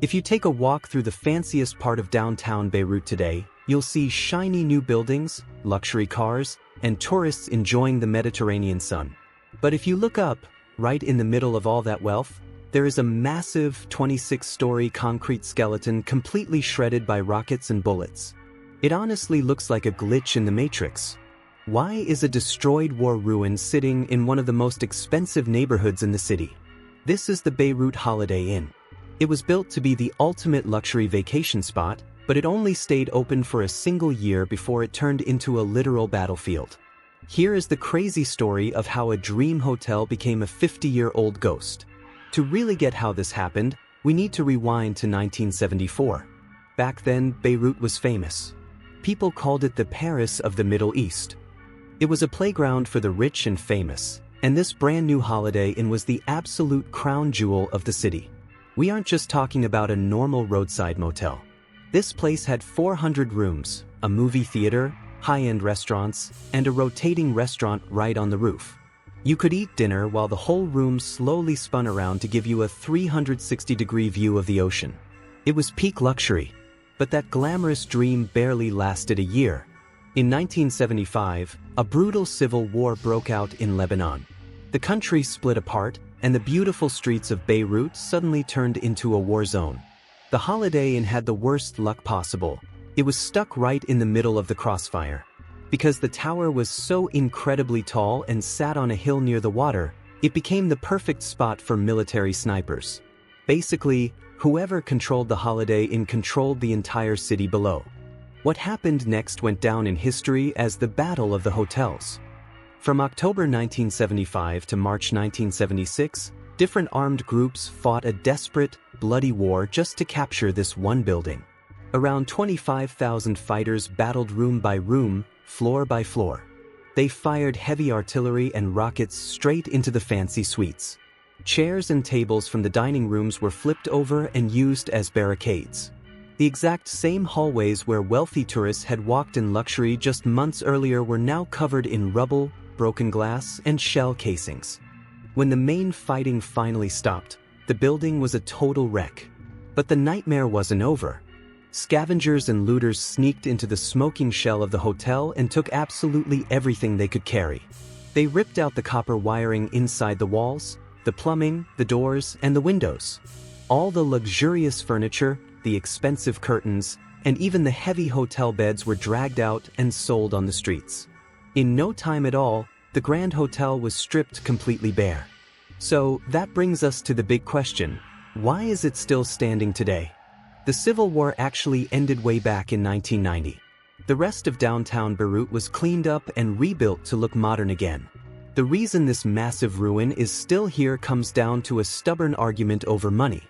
If you take a walk through the fanciest part of downtown Beirut today, you'll see shiny new buildings, luxury cars, and tourists enjoying the Mediterranean sun. But if you look up, right in the middle of all that wealth, there is a massive 26-story concrete skeleton completely shredded by rockets and bullets. It honestly looks like a glitch in the Matrix. Why is a destroyed war ruin sitting in one of the most expensive neighborhoods in the city? This is the Beirut Holiday Inn. It was built to be the ultimate luxury vacation spot, but it only stayed open for a single year before it turned into a literal battlefield. Here is the crazy story of how a dream hotel became a 50-year-old ghost. To really get how this happened, we need to rewind to 1974. Back then, Beirut was famous. People called it the Paris of the Middle East. It was a playground for the rich and famous, and this brand new Holiday Inn was the absolute crown jewel of the city. We aren't just talking about a normal roadside motel. This place had 400 rooms, a movie theater, high-end restaurants, and a rotating restaurant right on the roof. You could eat dinner while the whole room slowly spun around to give you a 360-degree view of the ocean. It was peak luxury, but that glamorous dream barely lasted a year. In 1975, a brutal civil war broke out in Lebanon. The country split apart, and the beautiful streets of Beirut suddenly turned into a war zone. The Holiday Inn had the worst luck possible. It was stuck right in the middle of the crossfire. Because the tower was so incredibly tall and sat on a hill near the water, it became the perfect spot for military snipers. Basically, whoever controlled the Holiday Inn controlled the entire city below. What happened next went down in history as the Battle of the Hotels. From October 1975 to March 1976, different armed groups fought a desperate, bloody war just to capture this one building. Around 25,000 fighters battled room by room, floor by floor. They fired heavy artillery and rockets straight into the fancy suites. Chairs and tables from the dining rooms were flipped over and used as barricades. The exact same hallways where wealthy tourists had walked in luxury just months earlier were now covered in rubble, broken glass, and shell casings. When the main fighting finally stopped, the building was a total wreck. But the nightmare wasn't over. Scavengers and looters sneaked into the smoking shell of the hotel and took absolutely everything they could carry. They ripped out the copper wiring inside the walls, the plumbing, the doors, and the windows. All the luxurious furniture, the expensive curtains, and even the heavy hotel beds were dragged out and sold on the streets. In no time at all, the Grand Hotel was stripped completely bare. So that brings us to the big question: why is it still standing today? The Civil War actually ended way back in 1990. The rest of downtown Beirut was cleaned up and rebuilt to look modern again. The reason this massive ruin is still here comes down to a stubborn argument over money.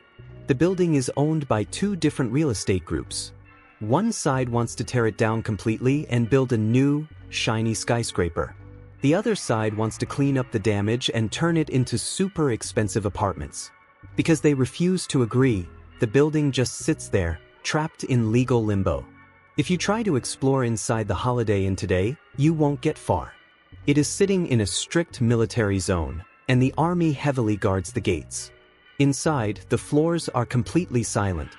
The building is owned by two different real estate groups. One side wants to tear it down completely and build a new, shiny skyscraper. The other side wants to clean up the damage and turn it into super expensive apartments. Because they refuse to agree, the building just sits there, trapped in legal limbo. If you try to explore inside the Holiday Inn today, you won't get far. It is sitting in a strict military zone, and the army heavily guards the gates. Inside, the floors are completely silent.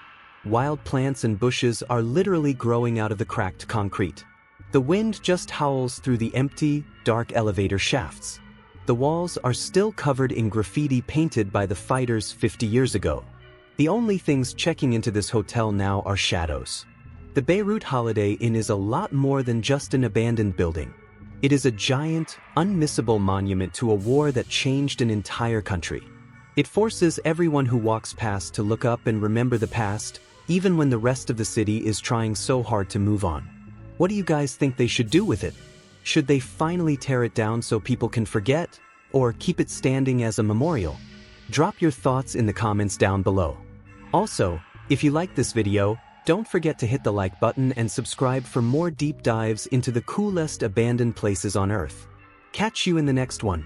Wild plants and bushes are literally growing out of the cracked concrete. The wind just howls through the empty, dark elevator shafts. The walls are still covered in graffiti painted by the fighters 50 years ago. The only things checking into this hotel now are shadows. The Beirut Holiday Inn is a lot more than just an abandoned building. It is a giant, unmissable monument to a war that changed an entire country. It forces everyone who walks past to look up and remember the past, even when the rest of the city is trying so hard to move on. What do you guys think they should do with it? Should they finally tear it down so people can forget, or keep it standing as a memorial? Drop your thoughts in the comments down below. Also, if you like this video, don't forget to hit the like button and subscribe for more deep dives into the coolest abandoned places on Earth. Catch you in the next one.